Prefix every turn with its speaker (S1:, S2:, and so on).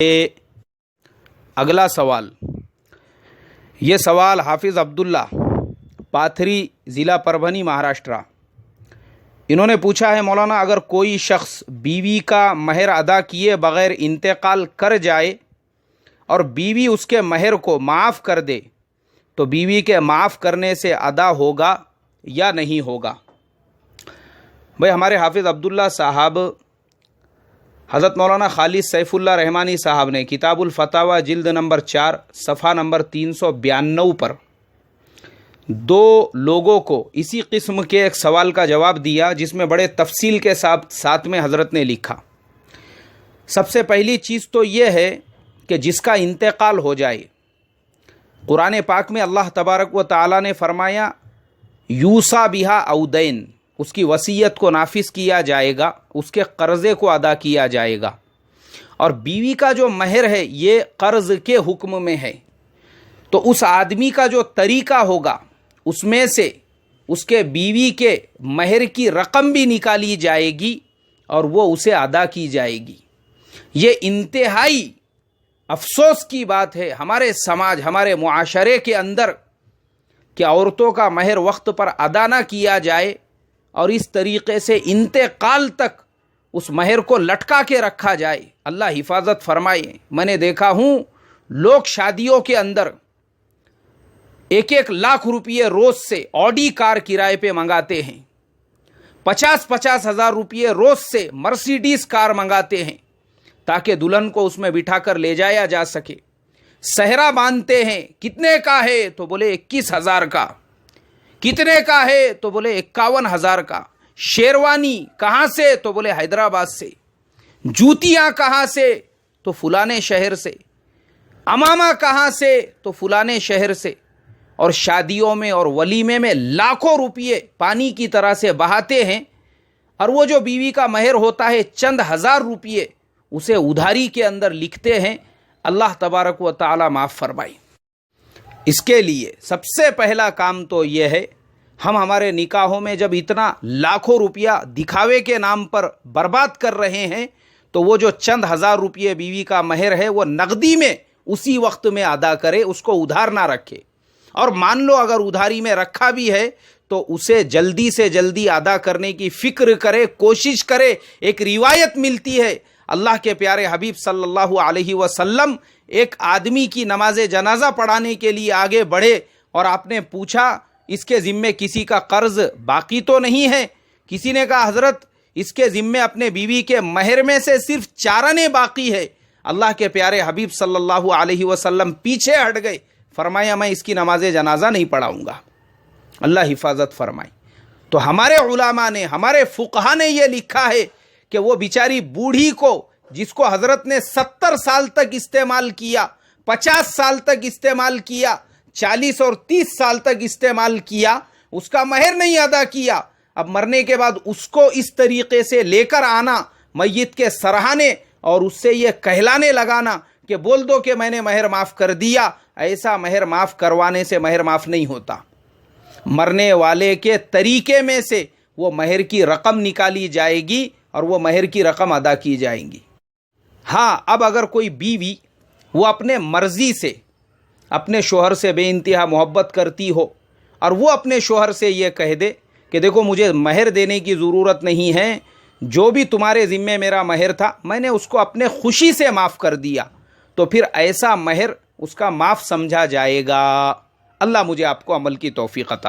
S1: اگلا سوال، یہ سوال حافظ عبداللہ پاتھری ضلع پربھنی مہاراشٹرا، انہوں نے پوچھا ہے مولانا اگر کوئی شخص بیوی کا مہر ادا کیے بغیر انتقال کر جائے اور بیوی اس کے مہر کو معاف کر دے تو بیوی کے معاف کرنے سے ادا ہوگا یا نہیں ہوگا؟ بھائی ہمارے حافظ عبداللہ صاحب حضرت مولانا خالد سیف اللہ رحمانی صاحب نے کتاب الفتاوی جلد نمبر 4 صفحہ نمبر 392 پر دو لوگوں کو اسی قسم کے ایک سوال کا جواب دیا، جس میں بڑے تفصیل کے ساتھ میں حضرت نے لکھا۔ سب سے پہلی چیز تو یہ ہے کہ جس کا انتقال ہو جائے، قرآن پاک میں اللہ تبارک و تعالی نے فرمایا یوسا بہا او دین، اس کی وصیت کو نافذ کیا جائے گا، اس کے قرضے کو ادا کیا جائے گا، اور بیوی کا جو مہر ہے یہ قرض کے حکم میں ہے، تو اس آدمی کا جو طریقہ ہوگا اس میں سے اس کے بیوی کے مہر کی رقم بھی نکالی جائے گی اور وہ اسے ادا کی جائے گی۔ یہ انتہائی افسوس کی بات ہے ہمارے سماج، ہمارے معاشرے کے اندر، کہ عورتوں کا مہر وقت پر ادا نہ کیا جائے اور اس طریقے سے انتقال تک اس مہر کو لٹکا کے رکھا جائے۔ اللہ حفاظت فرمائے۔ میں نے دیکھا ہوں لوگ شادیوں کے اندر 1-1 لاکھ روپئے روز سے آڈی کار کرائے پہ منگاتے ہیں، 50-50 ہزار روپئے روز سے مرسیڈیز کار منگاتے ہیں تاکہ دلہن کو اس میں بٹھا کر لے جایا جا سکے۔ صحرا باندھتے ہیں، کتنے کا ہے تو بولے 21,000 کا، کتنے کا ہے تو بولے 51,000 کا، شیروانی کہاں سے تو بولے حیدرآباد سے، جوتیاں کہاں سے تو فلانے شہر سے، امامہ کہاں سے تو فلانے شہر سے، اور شادیوں میں اور ولیمے میں لاکھوں روپئے پانی کی طرح سے بہاتے ہیں، اور وہ جو بیوی کا مہر ہوتا ہے چند ہزار روپئے اسے ادھاری کے اندر لکھتے ہیں۔ اللہ تبارک و تعالی معاف فرمائے۔ اس کے لیے سب سے پہلا کام تو یہ ہے، ہم ہمارے نکاحوں میں جب اتنا لاکھوں روپیہ دکھاوے کے نام پر برباد کر رہے ہیں تو وہ جو چند ہزار روپئے بیوی کا مہر ہے وہ نقدی میں اسی وقت میں ادا کرے، اس کو ادھار نہ رکھے، اور مان لو اگر ادھاری میں رکھا بھی ہے تو اسے جلدی سے جلدی ادا کرنے کی فکر کرے، کوشش کرے۔ ایک روایت ملتی ہے اللہ کے پیارے حبیب صلی اللہ علیہ وسلم ایک آدمی کی نماز جنازہ پڑھانے کے لیے آگے بڑھے اور آپ نے پوچھا اس کے ذمے کسی کا قرض باقی تو نہیں ہے؟ کسی نے کہا حضرت اس کے ذمے اپنے بیوی کے مہر میں سے صرف 4 آنے باقی ہے۔ اللہ کے پیارے حبیب صلی اللہ علیہ وسلم پیچھے ہٹ گئے، فرمایا میں اس کی نماز جنازہ نہیں پڑھاؤں گا۔ اللہ حفاظت فرمائے۔ تو ہمارے علماء نے، ہمارے فقہا نے یہ لکھا ہے کہ وہ بیچاری بوڑھی کو، جس کو حضرت نے 70 سال تک استعمال کیا، 50 سال تک استعمال کیا، 40 اور 30 سال تک استعمال کیا، اس کا مہر نہیں ادا کیا، اب مرنے کے بعد اس کو اس طریقے سے لے کر آنا میت کے سرہانے اور اس سے یہ کہلانے لگانا کہ بول دو کہ میں نے مہر معاف کر دیا، ایسا مہر معاف کروانے سے مہر معاف نہیں ہوتا۔ مرنے والے کے طریقے میں سے وہ مہر کی رقم نکالی جائے گی اور وہ مہر کی رقم ادا کی جائیں گی۔ ہاں، اب اگر کوئی بیوی وہ اپنے مرضی سے اپنے شوہر سے بے انتہا محبت کرتی ہو اور وہ اپنے شوہر سے یہ کہہ دے کہ دیکھو مجھے مہر دینے کی ضرورت نہیں ہے، جو بھی تمہارے ذمے میرا مہر تھا میں نے اس کو اپنے خوشی سے معاف کر دیا، تو پھر ایسا مہر اس کا معاف سمجھا جائے گا۔ اللہ مجھے آپ کو عمل کی توفیق عطا فرمائے۔